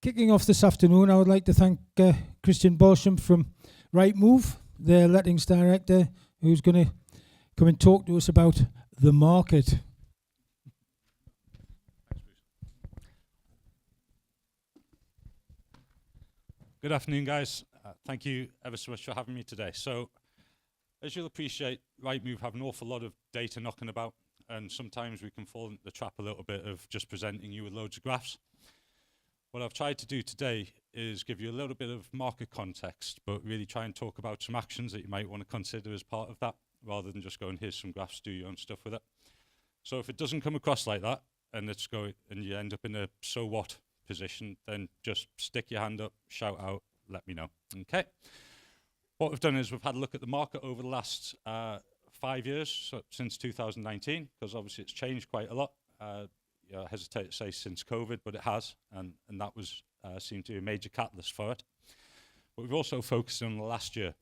Kicking off this afternoon, I would like to thank Christian Balshen from Rightmove, their lettings director, who's going to come and talk to us about the market. Good afternoon, guys. Thank you ever so much for having me today. So, as you'll appreciate, Rightmove have an awful lot of data knocking about, and sometimes we can fall into the trap a little bit of just presenting you with loads of graphs. What I've tried to do today is give you a little bit of market context, but really try and talk about some actions that you might want to consider as part of that, rather than just going, here's some graphs, do your own stuff with it. So if it doesn't come across like that, and you end up in a so what position, then just stick your hand up, shout out, let me know. Okay. What we've done is we've had a look at the market over the last 5 years, so since 2019, because obviously it's changed quite a lot. I hesitate to say since COVID, but it has, and that was seemed to be a major catalyst for it. But we've also focused on the last year,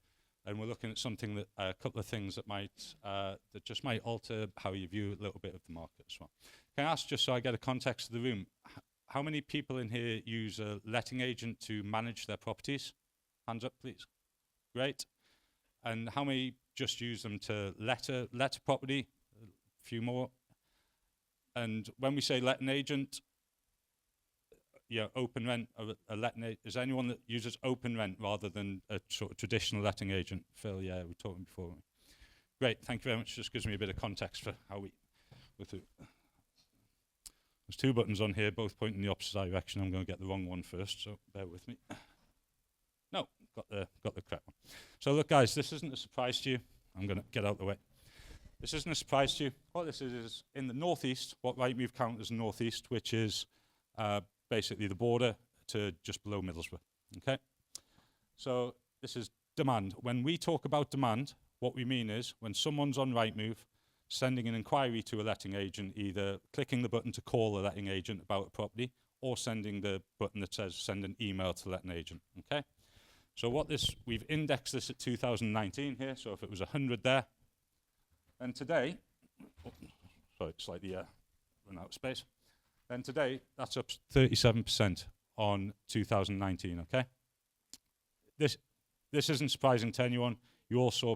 and we're looking at something that a couple of things that just might alter how you view a little bit of the market as well. Can I ask, just so I get a context of the room, how many people in here use a letting agent to manage their properties? Hands up, please. Great. And how many just use them to let a property? A few more. And when we say letting agent, open rent, is there anyone that uses open rent rather than a sort of traditional letting agent? Phil, yeah, we were talking before. Great, thank you very much. Just gives me a bit of context for how we go through. There's two buttons on here, both pointing in the opposite direction. I'm going to get the wrong one first, so bear with me. No, got the correct one. So look, guys, this isn't a surprise to you. I'm going to get out of the way. This isn't a surprise to you. What this is in the northeast, what Rightmove count as the northeast, which is basically the border to just below Middlesbrough. Okay? So this is demand. When we talk about demand, what we mean is when someone's on Rightmove, sending an inquiry to a letting agent, either clicking the button to call a letting agent about a property, or sending the button that says send an email to the letting agent. Okay? So we've indexed this at 2019 here, so if it was 100 there, and today, sorry, slightly run out of space. Then today, that's up 37% on 2019, okay? This isn't surprising to anyone. You all saw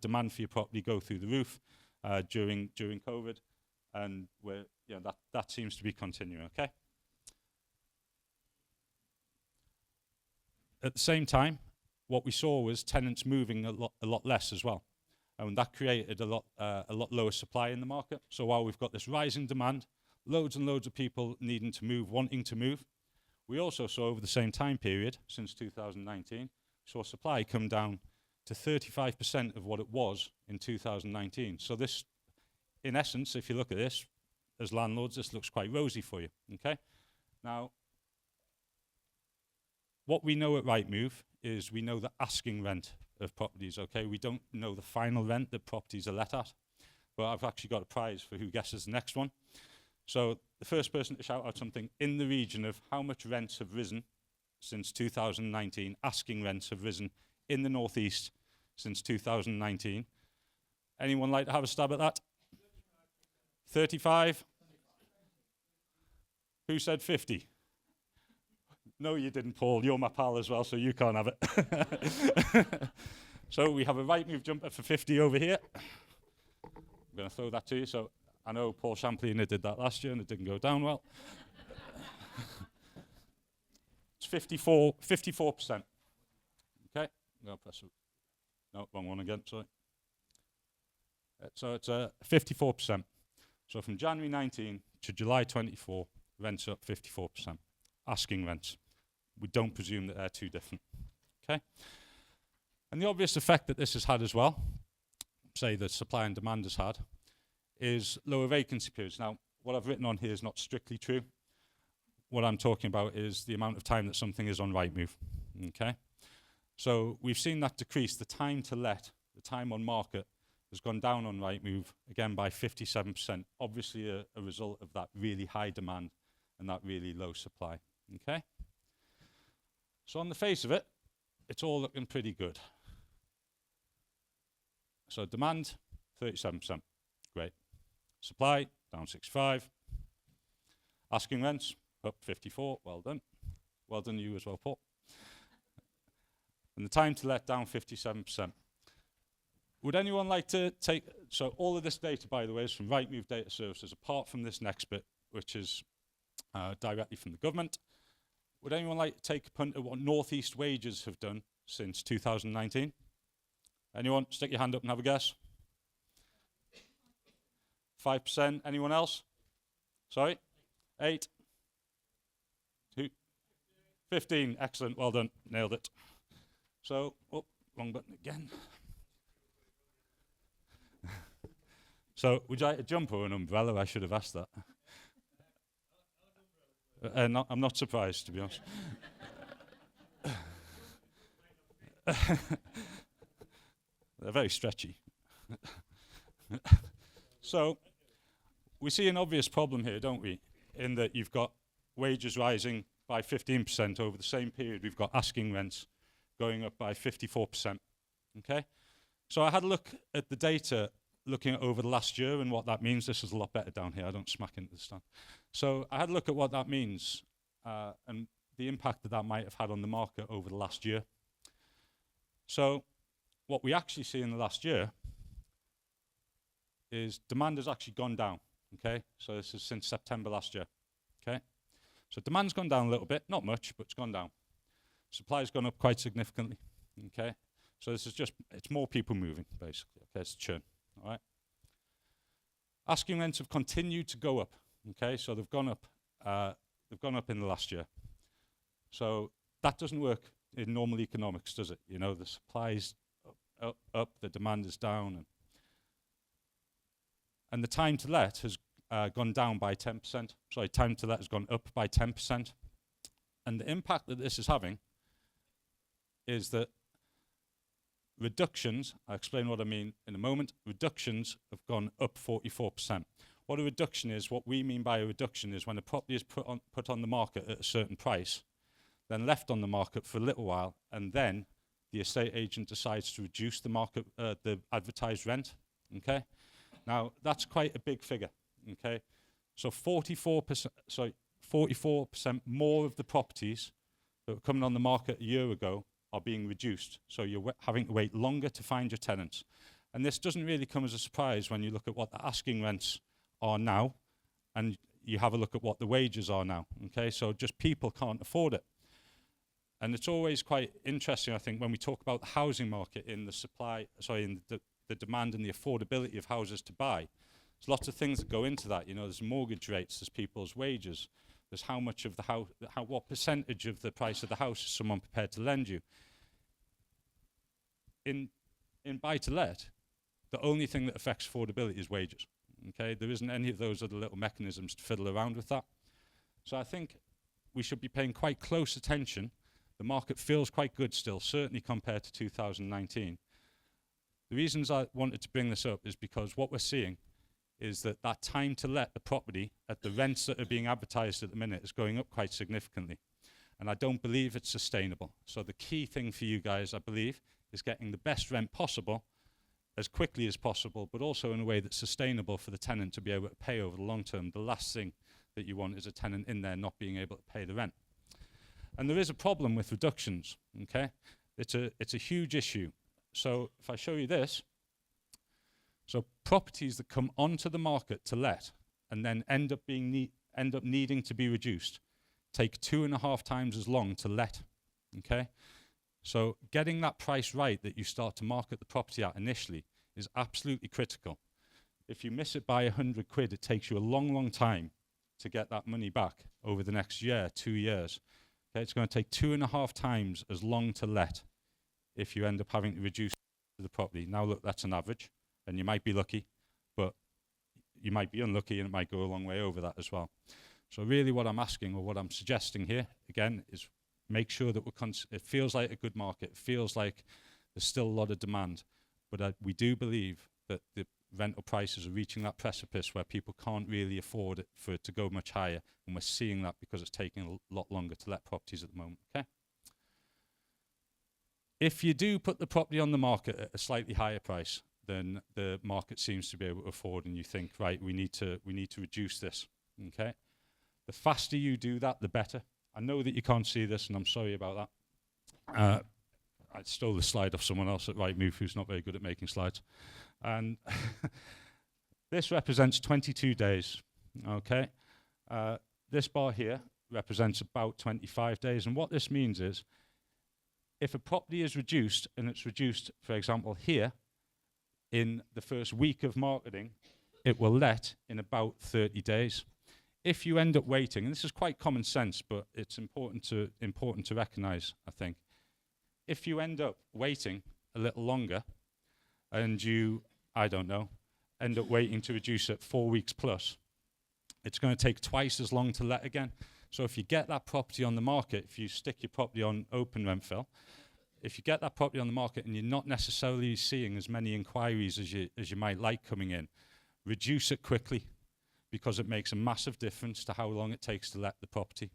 demand for your property go through the roof during COVID, and that seems to be continuing, okay? At the same time, what we saw was tenants moving a lot less as well. And that created a lot lower supply in the market. So while we've got this rising demand, loads and loads of people needing to move, wanting to move, we also saw over the same time period, since 2019, saw supply come down to 35% of what it was in 2019. So this, in essence, if you look at this, as landlords, this looks quite rosy for you, okay? Now, what we know at Rightmove is we know the asking rent of properties, okay? We don't know the final rent that properties are let at, but I've actually got a prize for who guesses the next one. So the first person to shout out something in the region of how much rents have risen since 2019, asking rents have risen in the northeast since 2019. Anyone like to have a stab at that? 35? Who said 50? No, you didn't, Paul. You're my pal as well, so you can't have it. So we have a Rightmove jumper for 50 over here. I'm going to throw that to you. So I know Paul Champlina did that last year and it didn't go down well. It's 54%. Okay, I'm going to press it. No, wrong one again, sorry. So it's 54%. So from January 19 to July 24, rents up 54%. Asking rents. We don't presume that they're too different. Okay? And the obvious effect that this has had as well, say the supply and demand has had, is lower vacancy periods. Now, what I've written on here is not strictly true. What I'm talking about is the amount of time that something is on Rightmove. Okay? So we've seen that decrease. The time to let, the time on market, has gone down on Rightmove, again, by 57%. Obviously a result of that really high demand and that really low supply. Okay? So on the face of it, it's all looking pretty good. So demand, 37%. Great. Supply, down 65. Asking rents, up 54. Well done. Well done you as well, Paul. And the time to let down 57%. Would anyone like to take, so all of this data, by the way, is from Rightmove Data Services, apart from this next bit, which is directly from the government. Would anyone like to take a punt at what North East wages have done since 2019? Anyone? Stick your hand up and have a guess. 5%. Anyone else? Sorry? 8? 2? 15. Excellent. Well done. Nailed it. So, oh, wrong button again. So, would you like a jumper or an umbrella? I should have asked that. No, I'm not surprised, to be honest. They're very stretchy. So, we see an obvious problem here, don't we? In that you've got wages rising by 15% over the same period. We've got asking rents going up by 54%. Okay? So I had a look at the data looking at over the last year and what that means. This is a lot better down here. I don't smack into the stand. So I had a look at what that means and the impact that that might have had on the market over the last year. So what we actually see in the last year is demand has actually gone down. Okay, so this is since September last year. Okay, so demand's gone down a little bit, not much, but it's gone down. Supply's gone up quite significantly. Okay, so this is just, it's more people moving, basically. Okay, it's churn. All right. Asking rents have continued to go up. Okay, so they've gone up. They've gone up in the last year. So that doesn't work in normal economics, does it? You know, the supply's up, the demand is down, and the time to let has gone down by 10%. Sorry, time to let has gone up by 10%. And the impact that this is having is that reductions, I'll explain what I mean in a moment, reductions have gone up 44%. What a reduction is, what we mean by a reduction is when a property is put on the market at a certain price, then left on the market for a little while, and then the estate agent decides to reduce the market, the advertised rent, okay? Now, that's quite a big figure, okay? So 44% more of the properties that were coming on the market a year ago are being reduced. So you're having to wait longer to find your tenants. And this doesn't really come as a surprise when you look at what the asking rents are now and you have a look at what the wages are now, okay? So just people can't afford it. And it's always quite interesting, I think, when we talk about the housing market in the supply, in the demand and the affordability of houses to buy. There's lots of things that go into that. You know, there's mortgage rates, there's people's wages, there's how much of the house, what percentage of the price of the house is someone prepared to lend you. In buy-to-let, the only thing that affects affordability is wages. Okay, there isn't any of those other little mechanisms to fiddle around with that. So I think we should be paying quite close attention. The market feels quite good still, certainly compared to 2019. The reasons I wanted to bring this up is because what we're seeing is that that time to let the property at the rents that are being advertised at the minute is going up quite significantly. And I don't believe it's sustainable. So the key thing for you guys, I believe, is getting the best rent possible as quickly as possible, but also in a way that's sustainable for the tenant to be able to pay over the long term. The last thing that you want is a tenant in there not being able to pay the rent. And there is a problem with reductions, okay? It's a huge issue. So if I show you this, so properties that come onto the market to let and then end up needing to be reduced take 2.5 times as long to let, okay? So getting that price right that you start to market the property at initially is absolutely critical. If you miss it by 100 quid, it takes you a long, long time to get that money back over the next year, 2 years. Okay, it's going to take 2.5 times as long to let if you end up having to reduce the property. Now look, that's an average, and you might be lucky, but you might be unlucky and it might go a long way over that as well. So really what I'm asking, or what I'm suggesting here, again, is make sure that it feels like a good market, it feels like there's still a lot of demand, but we do believe that the rental prices are reaching that precipice where people can't really afford it for it to go much higher, and we're seeing that because it's taking a lot longer to let properties at the moment, okay? If you do put the property on the market at a slightly higher price than the market seems to be able to afford, and you think, right, we need to reduce this, okay? The faster you do that, the better. I know that you can't see this, and I'm sorry about that. I stole the slide off someone else at Rightmove who's not very good at making slides. And this represents 22 days, okay? This bar here represents about 25 days. And what this means is, if a property is reduced, and it's reduced, for example, here, in the first week of marketing, it will let in about 30 days. If you end up waiting, and this is quite common sense, but it's important to recognize, I think. If you end up waiting a little longer, and you, I don't know, end up waiting to reduce it 4 weeks plus, it's going to take twice as long to let again. So if you get that property on the market, if you stick your property on open rent fill, if you get that property on the market and you're not necessarily seeing as many inquiries as you might like coming in, reduce it quickly, because it makes a massive difference to how long it takes to let the property.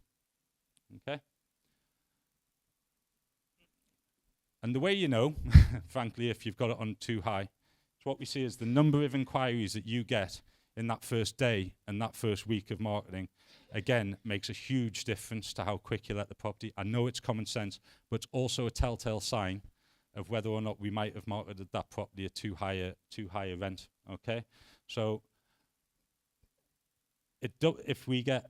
Okay? And the way you know, frankly, if you've got it on too high, is what we see is the number of inquiries that you get in that first day and that first week of marketing, again, makes a huge difference to how quick you let the property. I know it's common sense, but it's also a telltale sign of whether or not we might have marketed that property at too high a rent, okay? So if we get,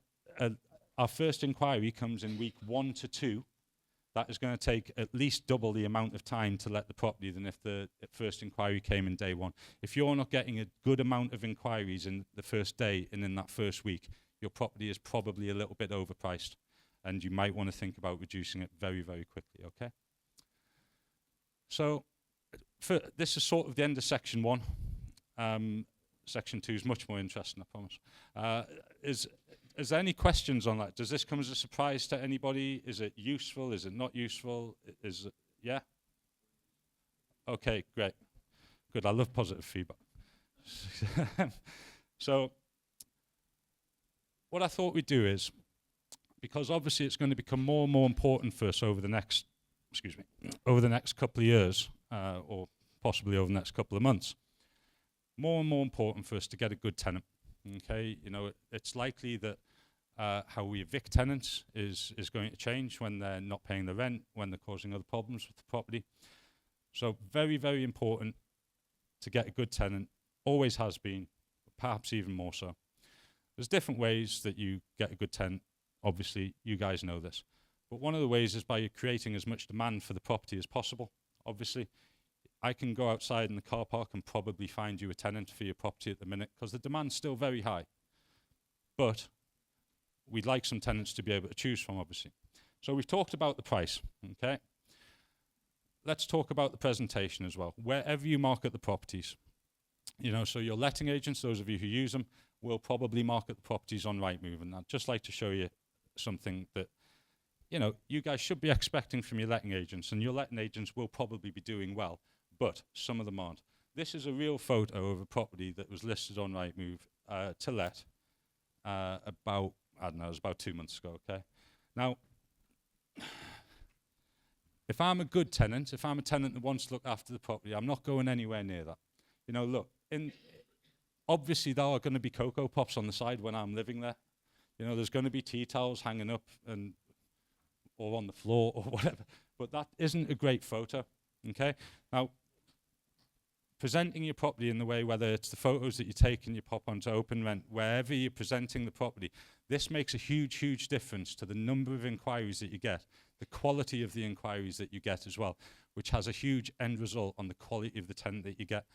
our first inquiry comes in week 1 to 2, that is going to take at least double the amount of time to let the property than if the first inquiry came in day 1. If you're not getting a good amount of inquiries in the first day and in that first week, your property is probably a little bit overpriced, and you might want to think about reducing it very, very quickly, okay? So this is sort of the end of section 1. Section 2 is much more interesting, I promise. Is there any questions on that? Does this come as a surprise to anybody? Is it useful? Is it not useful? Is it, yeah? Okay, great. Good, I love positive feedback. So what I thought we'd do is, because obviously it's going to become more and more important for us over the next, over the next couple of years, or possibly over the next couple of months, more and more important for us to get a good tenant. Okay, you know, it's likely that how we evict tenants is going to change when they're not paying the rent, when they're causing other problems with the property. So very, very important to get a good tenant, always has been, perhaps even more so. There's different ways that you get a good tenant. Obviously, you guys know this. But one of the ways is by creating as much demand for the property as possible. Obviously, I can go outside in the car park and probably find you a tenant for your property at the minute, because the demand's still very high. But we'd like some tenants to be able to choose from, obviously. So we've talked about the price, okay? Let's talk about the presentation as well. Wherever you market the properties, you know, so your letting agents, those of you who use them, will probably market the properties on Rightmove. And I'd just like to show you something that, you know, you guys should be expecting from your letting agents, and your letting agents will probably be doing well, but some of them aren't. This is a real photo of a property that was listed on Rightmove to let about, I don't know, it was about 2 months ago, okay? Now, if I'm a good tenant, if I'm a tenant that wants to look after the property, I'm not going anywhere near that. You know, look, obviously there are going to be Cocoa Pops on the side when I'm living there. You know, there's going to be tea towels hanging up or on the floor or whatever, but that isn't a great photo, okay? Now, presenting your property in the way, whether it's the photos that you take and you pop onto open rent, wherever you're presenting the property, this makes a huge, huge difference to the number of inquiries that you get, the quality of the inquiries that you get as well, which has a huge end result on the quality of the tenant that you get.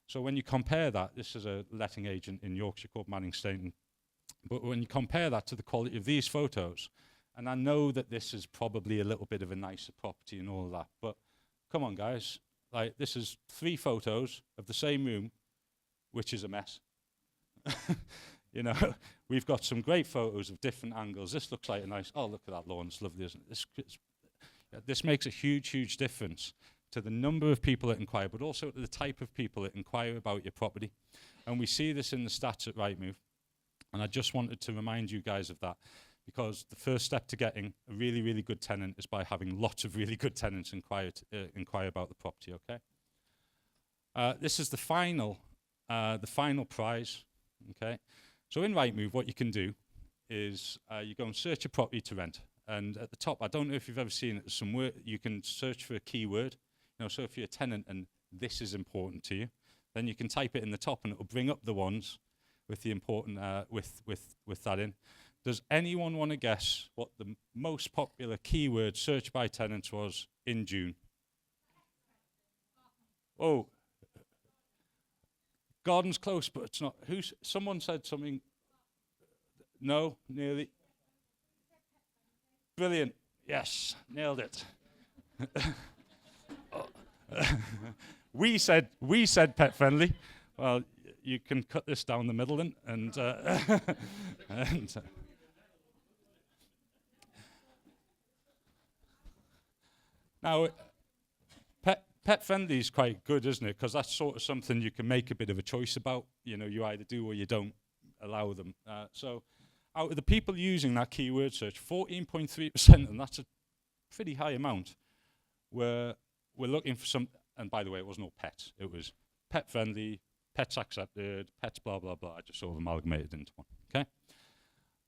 So when you compare that, this is a letting agent in Yorkshire called Manning Stainton, but when you compare that to the quality of these photos, and I know that this is probably a little bit of a nicer property and all of that, but come on, guys. Like, this is 3 photos of the same room, which is a mess. You know, we've got some great photos of different angles. This looks like a nice, oh, look at that lawn, it's lovely, isn't it? This makes a huge, huge difference to the number of people that inquire, but also to the type of people that inquire about your property. And we see this in the stats at Rightmove. And I just wanted to remind you guys of that, because the first step to getting a really, really good tenant is by having lots of really good tenants inquire about the property, okay? This is the final prize, okay? So in Rightmove, what you can do is you go and search a property to rent. And at the top, I don't know if you've ever seen it, some word, you can search for a keyword. You know, so if you're a tenant and this is important to you, then you can type it in the top and it'll bring up the ones with the important, with that in. Does anyone want to guess what the most popular keyword searched by tenants was in June? Oh, garden's close, but it's not. Someone said something. No, nearly. Brilliant. Yes, nailed it. We said pet friendly. Well, you can cut this down the middle then, and now pet friendly is quite good, isn't it? Because that's sort of something you can make a bit of a choice about. You know, you either do or you don't allow them. So out of the people using that keyword search, 14.3%, and that's a pretty high amount, we're looking for some, and by the way, it wasn't all pets. It was pet friendly, pets accepted, pets blah, blah, blah. I just sort of amalgamated into one, okay?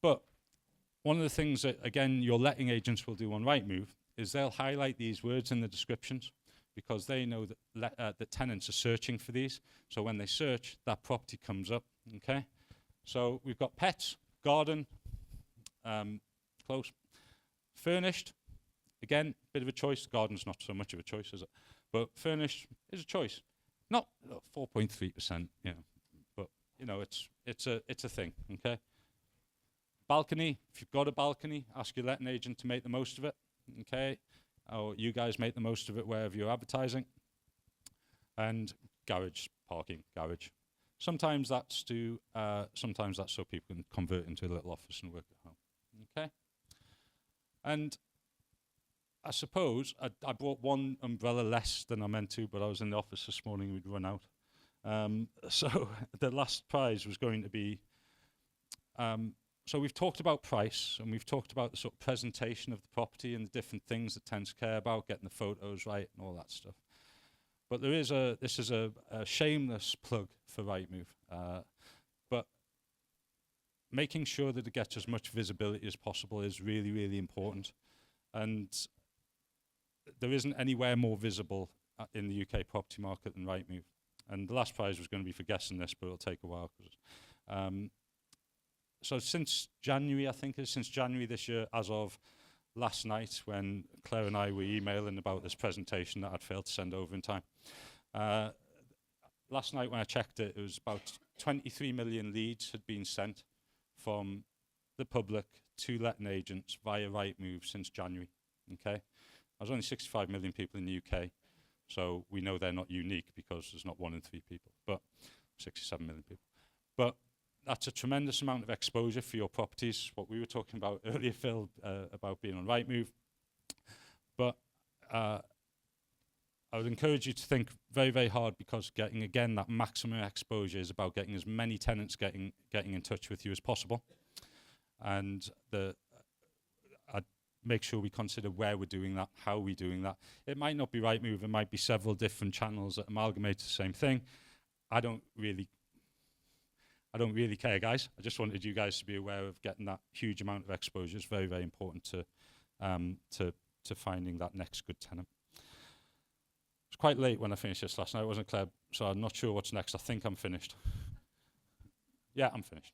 But one of the things that, again, your letting agents will do on Rightmove is they'll highlight these words in the descriptions because they know that that tenants are searching for these. So when they search, that property comes up, okay? So we've got pets, garden, close, furnished. Again, bit of a choice. Garden's not so much of a choice, is it? But furnished is a choice. Not 4.3%, you know, but you know, it's a thing, okay? Balcony. If you've got a balcony, ask your letting agent to make the most of it, okay? Or you guys make the most of it wherever you're advertising. And garage, parking, garage. Sometimes that's so people can convert into a little office and work at home, okay? And I suppose I brought one umbrella less than I meant to, but I was in the office this morning, we'd run out. So the last prize was going to be, so we've talked about price, and we've talked about the sort of presentation of the property and the different things that tenants care about, getting the photos right and all that stuff. But this is a shameless plug for Rightmove, but making sure that it gets as much visibility as possible is really, really important. And there isn't anywhere more visible in the UK property market than Rightmove. And the last prize was going to be for guessing this, but it'll take a while. So since January, I think since January this year, as of last night when Claire and I were emailing about this presentation that I'd failed to send over in time. Last night when I checked it, it was about 23 million leads had been sent from the public to letting agents via Rightmove since January, okay? There's only 65 million people in the UK, so we know they're not unique because there's not 1 in 3 people, but 67 million people. But that's a tremendous amount of exposure for your properties, what we were talking about earlier, Phil, about being on Rightmove. But I would encourage you to think very, very hard, because getting, again, that maximum exposure is about getting as many tenants getting in touch with you as possible. And I'd make sure we consider where we're doing that, how we're doing that. It might not be Rightmove, it might be several different channels that amalgamate the same thing. I don't really care, guys. I just wanted you guys to be aware of getting that huge amount of exposure. It's very, very important to finding that next good tenant. It's quite late when I finished this last night, wasn't it, Claire? So I'm not sure what's next. I think I'm finished. Yeah, I'm finished.